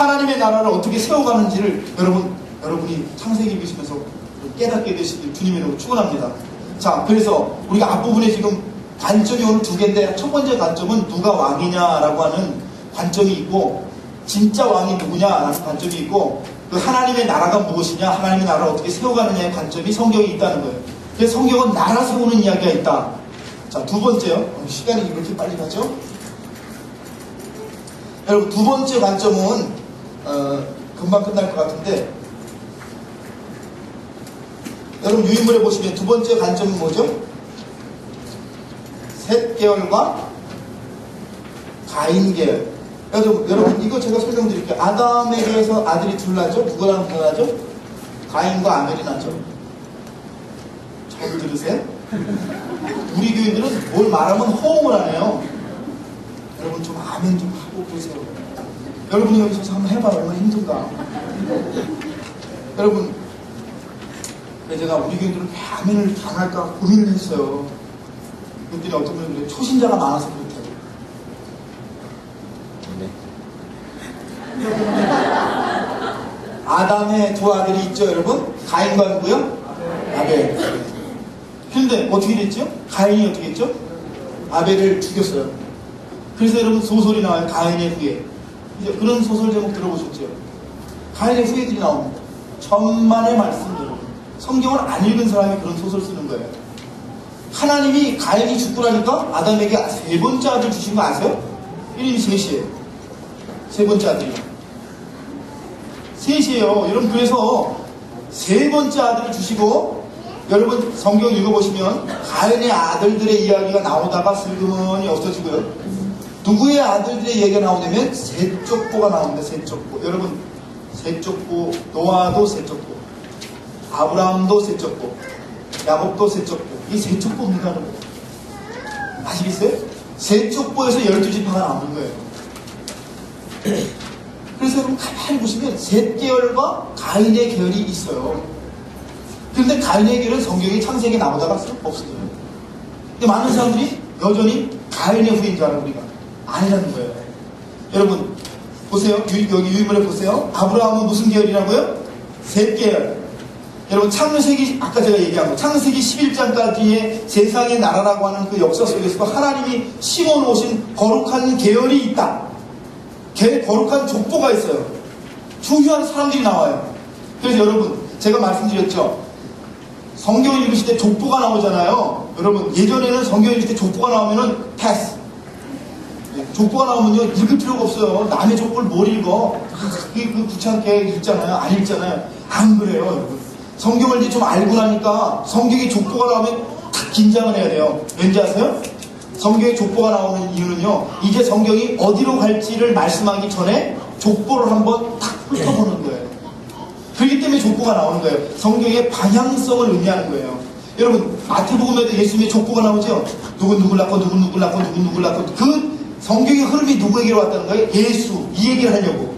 하나님의 나라를 어떻게 세워가는지를 여러분이 창세기 읽으시면서 깨닫게 되시길 주님의 이름으로 축원합니다. 자, 그래서 우리가 앞부분에 지금 관점이 오늘 두 개인데, 첫 번째 관점은 누가 왕이냐라고 하는 관점이 있고, 진짜 왕이 누구냐라는 관점이 있고, 그 하나님의 나라가 무엇이냐, 하나님의 나라를 어떻게 세워가느냐의 관점이 성경에 있다는 거예요. 그래서 성경은 나라 세우는 이야기가 있다. 자, 두 번째요. 시간이 이렇게 빨리 가죠? 여러분, 두 번째 관점은 금방 끝날 것 같은데, 여러분 유인물에 보시면 두 번째 관점은 뭐죠? 셋 계열과 가인 계열. 여러분 이거 제가 설명드릴게요. 아담에게서 아들이 둘 나죠? 누구랑 나죠? 가인과 아벨이 나죠? 잘 들으세요? 우리 교인들은 뭘 말하면 호응을 하네요. 여러분 좀 아멘 좀 하고 보세요. 여러분이 여기 서서 한번 해봐요. 얼마나 힘든가. 여러분, 제가 우리 교인들은 왜 아멘을 안 할까 고민을 했어요. 그랬더니 어떤 분이 그래요. 초신자가 많아서 그렇대요. 아담의 두 아들이 있죠, 여러분? 가인과 누구요? 아벨. 그런데 어떻게 됐죠? 가인이 어떻게 했죠? 아벨을 죽였어요. 그래서 여러분 소설이 나와요. 가인의 후예. 이제 그런 소설 제목 들어보셨죠? 가인의 후예들이 나옵니다. 천만의 말씀대로. 성경을 안 읽은 사람이 그런 소설 쓰는 거예요. 하나님이 가인이 죽고 나니까 아담에게 세 번째 아들 주신 거 아세요? 이름이 셋이에요. 세 번째 아들이요. 셋이에요. 여러분, 그래서 세 번째 아들을 주시고, 여러분 성경 읽어보시면 가인의 아들들의 이야기가 나오다가 슬그머니 없어지고요. 누구의 아들들의 이야기가 나오냐면 셋족보가 나옵니다. 셋족보. 여러분, 셋족보, 노아도 셋족보, 아브라함도 셋족보, 야곱도 셋족보. 이 셋족보입니다, 여러분. 아시겠어요? 셋족보에서 12지파가 나오는 거예요. 그래서 여러분 가만히 보시면 셋 계열과 가인의 계열이 있어요. 그런데 가인의 계열은 성경에 창세기에 나오다가 없어요. 근데 많은 사람들이 여전히 가인의 후인 줄 알아요. 우리가 아니라는 거예요. 여러분 보세요. 여기 유인물에 보세요. 아브라함은 무슨 계열이라고요? 셋 계열. 여러분 창세기, 아까 제가 얘기한 거, 창세기 11장까지의 세상의 나라라고 하는 그 역사 속에서도 하나님이 심어놓으신 거룩한 계열이 있다. 거룩한 족보가 있어요. 중요한 사람들이 나와요. 그래서 여러분, 제가 말씀드렸죠. 성경을 읽으실 때 족보가 나오잖아요. 여러분, 예전에는 성경을 읽을 때 족보가 나오면은 패스. 족보가 나오면요, 읽을 필요가 없어요. 남의 족보를 뭘 읽어? 그게 귀찮게 읽잖아요. 안 읽잖아요. 안 그래요, 여러분. 성경을 이제 좀 알고 나니까 성경에 족보가 나오면 탁 긴장을 해야 돼요. 왠지 아세요? 성경에 족보가 나오는 이유는요, 이제 성경이 어디로 갈지를 말씀하기 전에 족보를 한번 탁 훑어보는 거예요. 그렇기 때문에 족보가 나오는 거예요. 성경의 방향성을 의미하는 거예요. 여러분, 마태복음에도 예수님의 족보가 나오죠? 누굴 낳고 누굴 낳고 그 성경의 흐름이 누구에게로 왔다는 거예요? 예수. 이 얘기를 하려고.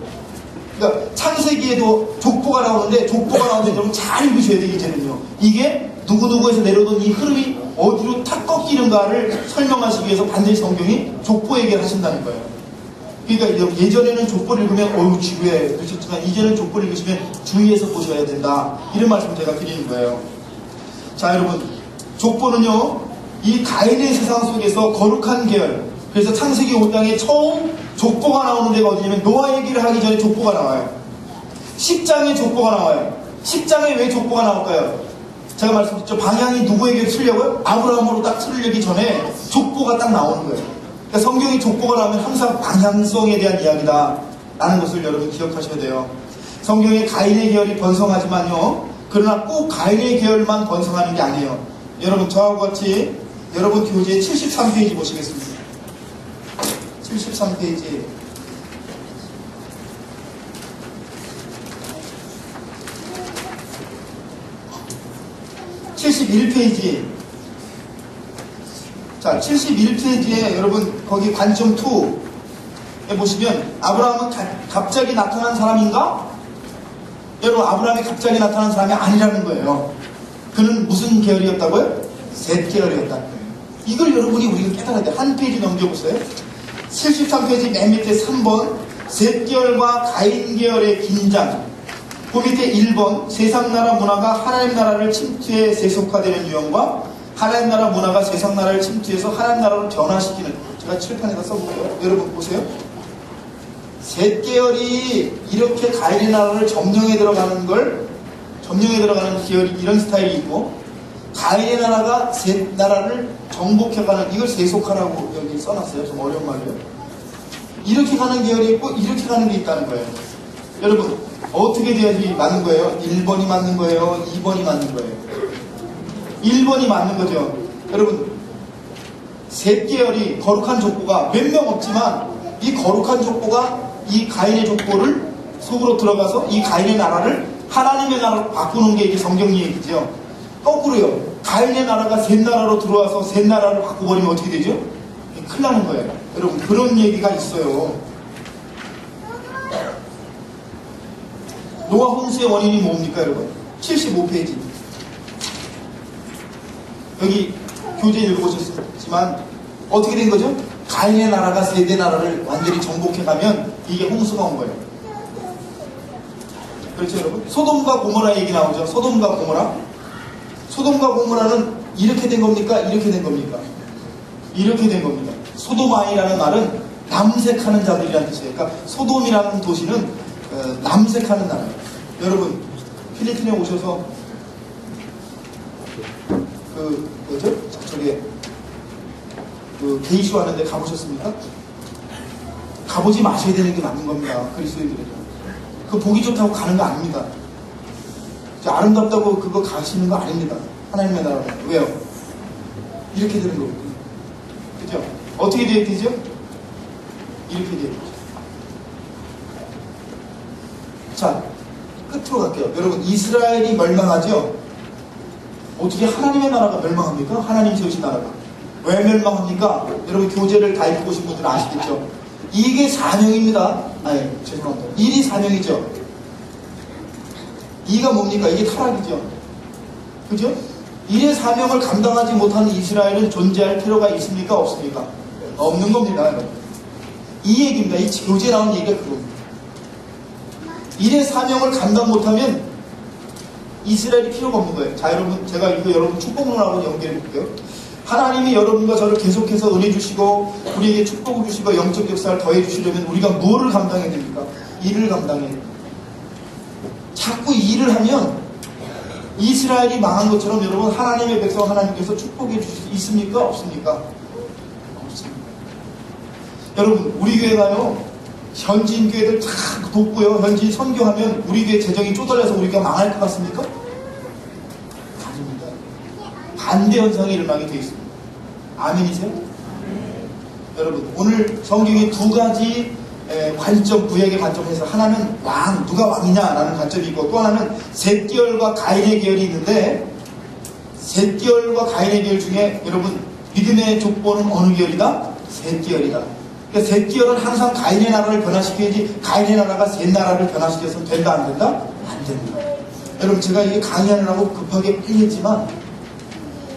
그러니까 창세기에도 족보가 나오는데, 족보가 나오는데 여러분 잘 읽으셔야 돼요. 이제는요, 이게 누구누구에서 내려오던 이 흐름이 어디로 탁 꺾이는가를 설명하시기 위해서 반드시 성경이 족보 얘기를 하신다는 거예요. 그러니까 예전에는 족보를 읽으면 어우 지루해 그러셨지만, 이제는 족보를 읽으시면 주의해서 보셔야 된다, 이런 말씀을 제가 드리는 거예요. 자, 여러분, 족보는요, 이 가인의 세상 속에서 거룩한 계열. 그래서 창세기 5장에 처음 족보가 나오는 데가 어디냐면 노아 얘기를 하기 전에 족보가 나와요. 10장에 족보가 나와요. 10장에 왜 족보가 나올까요? 제가 말씀드렸죠. 방향이 누구에게 틀려고요? 아브라함으로 딱 틀리기 전에 족보가 딱 나오는 거예요. 그러니까 성경이 족보가 나오면 항상 방향성에 대한 이야기다 라는 것을 여러분 기억하셔야 돼요. 성경에 가인의 계열이 번성하지만요, 그러나 꼭 가인의 계열만 번성하는 게 아니에요. 여러분, 저하고 같이 여러분 교재 73페이지 보시겠습니다. 73페이지. 71페이지. 자, 71페이지에 여러분 거기 관점 2에 보시면 아브라함은 갑자기 나타난 사람인가? 여러분, 아브라함이 갑자기 나타난 사람이 아니라는 거예요. 그는 무슨 계열이었다고요? 셋 계열이었다는 거예요. 이걸 여러분이 우리가 깨달아야 돼요. 한 페이지 넘겨보세요. 73페이지 맨 밑에 3번 셋 계열과 가인 계열의 긴장. 그 밑에 1번 세상 나라 문화가 하나님 나라를 침투해 세속화되는 유형과 하나님 나라 문화가 세상 나라를 침투해서 하나님 나라로 변화시키는. 제가 칠판에다 써볼게요. 여러분 보세요. 셋 계열이 이렇게 가인의 나라를 점령해 들어가는 계열이 이런 스타일이 있고, 가인의 나라가 셋 나라를 정복해가는, 이걸 세속화라고 여기 써놨어요. 좀 어려운 말이에요. 이렇게 가는 계열이 있고 이렇게 가는 게 있다는 거예요. 여러분 어떻게 돼야지 맞는 거예요? 1번이 맞는 거예요? 2번이 맞는 거예요? 1번이 맞는 거죠. 여러분 셋 계열이 거룩한 족보가 몇 명 없지만, 이 거룩한 족보가 이 가인의 족보를 속으로 들어가서 이 가인의 나라를 하나님의 나라로 바꾸는 게 이게 성경 얘기죠. 거꾸로요. 가인의 나라가 셋 나라로 들어와서 셋 나라를 바꿔버리면 어떻게 되죠? 큰일 나는 거예요. 여러분 그런 얘기가 있어요. 노아 홍수의 원인이 뭡니까 여러분? 75페이지. 여기 교재 읽어보셨지만 어떻게 된 거죠? 가인의 나라가 세대 나라를 완전히 정복해가면 이게 홍수가 온 거예요. 그렇죠 여러분? 소돔과 고모라 얘기 나오죠. 소돔과 고모라. 소돔과 고모라는 이렇게 된 겁니까? 이렇게 된 겁니까? 이렇게 된 겁니다. 소돔아이라는 말은 남색하는 자들이라는 뜻이에요. 그러니까 소돔이라는 도시는 남색하는 나라예요. 여러분 필리핀에 오셔서 저게 게이쇼 하는데 가보셨습니까? 가보지 마셔야 되는 게 맞는 겁니다. 그리스도인들은 그 보기 좋다고 가는 거 아닙니다. 아름답다고 그거 가시는 거 아닙니다. 하나님의 나라로. 왜요? 이렇게 되는 거거든요. 그죠? 어떻게 돼야 되죠? 이렇게 돼야 되죠. 자, 끝으로 갈게요. 여러분, 이스라엘이 멸망하죠? 어떻게 하나님의 나라가 멸망합니까? 하나님 세우신 나라가. 왜 멸망합니까? 여러분, 교재를 다 읽어보신 분들은 아시겠죠? 이게 사명입니다. 아니, 죄송합니다. 일이 사명이죠. 이가 뭡니까? 이게 타락이죠. 그죠? 일의 사명을 감당하지 못하는 이스라엘은 존재할 필요가 있습니까? 없습니까? 없는 겁니다. 여러분. 이 얘기입니다. 이 교재에 나온 얘기가 그겁니다. 일의 사명을 감당 못하면 이스라엘이 필요가 없는 거예요. 자, 여러분, 제가 이거 여러분 축복론하고 연결해 볼게요. 하나님이 여러분과 저를 계속해서 은혜 주시고 우리에게 축복을 주시고 영적 역사를 더해 주시려면 우리가 무엇을 감당해야 됩니까? 일을 감당해야 됩니다. 자꾸 일을 하면 이스라엘이 망한 것처럼 여러분 하나님의 백성 하나님께서 축복해 주실 수 있습니까? 없습니까? 없습니다. 여러분 우리 교회가요 현지인 교회들 다 돕고요 현지인 선교하면 우리 교회 재정이 쪼달려서 우리가 망할 것 같습니까? 아닙니다. 반대 현상이 일어나게 되어 있습니다. 아멘이세요? 여러분 오늘 성경이 두 가지 관점, 구약의 관점에서 하나는 왕, 누가 왕이냐라는 관점이 있고 또 하나는 셋계열과 가인의 계열이 있는데 셋계열과 가인의 계열 중에 여러분 믿음의 족보는 어느 계열이다? 셋계열이다. 그러니까 셋계열은 항상 가인의 나라를 변화시켜야지 가인의 나라가 셋 나라를 변화시켜서는 된다 안 된다? 안 됩니다. 여러분 제가 이게 강의하느라고 급하게 빨리 했지만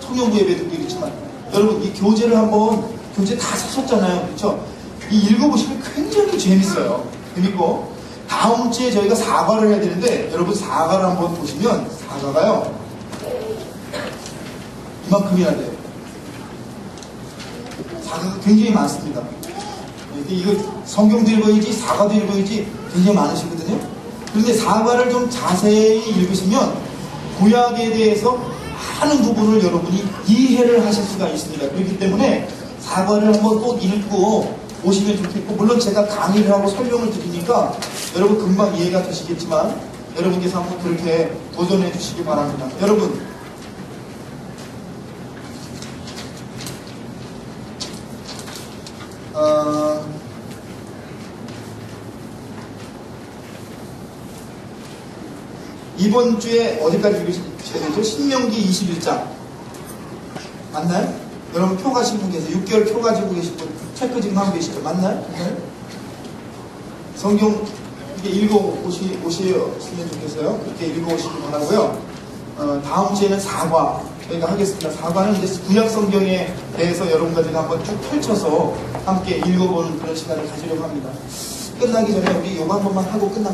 청년부 예배도 그렇지만 여러분 이 교재를 한번 교재 다 사셨잖아요. 그렇죠? 이 읽어보시면 굉장히 재밌어요. 재밌고 다음 주에 저희가 사과를 해야 되는데 여러분 사과를 한번 보시면 사과가요 이만큼이나 돼요. 사과가 굉장히 많습니다. 이거 성경도 읽어야지 사과도 읽어야지 굉장히 많으시거든요. 그런데 사과를 좀 자세히 읽으시면 구약에 대해서 많은 부분을 여러분이 이해를 하실 수가 있습니다. 그렇기 때문에 사과를 한번 꼭 읽고 오시면 좋겠고 물론 제가 강의를 하고 설명을 드리니까 여러분 금방 이해가 되시겠지만 여러분께서 한번 그렇게 도전해 주시기 바랍니다. 여러분 이번 주에 어디까지 읽으셔야 되죠? 신명기 21장 맞나요? 여러분 표 가신 분 계세요? 6개월 표 가지고 계신 분 체크 지금 하고 계시죠? 맞나요? 네? 성경 이렇게 읽어오시면 좋겠어요. 그렇게 읽어오시기 바라고요. 다음 주에는 사과 저희가 하겠습니다. 사과는 이제 구약 성경에 대해서 여러분과 제가 한번 쭉 펼쳐서 함께 읽어보는 그런 시간을 가지려고 합니다. 끝나기 전에 우리 요거 한 번만 하고 끝나.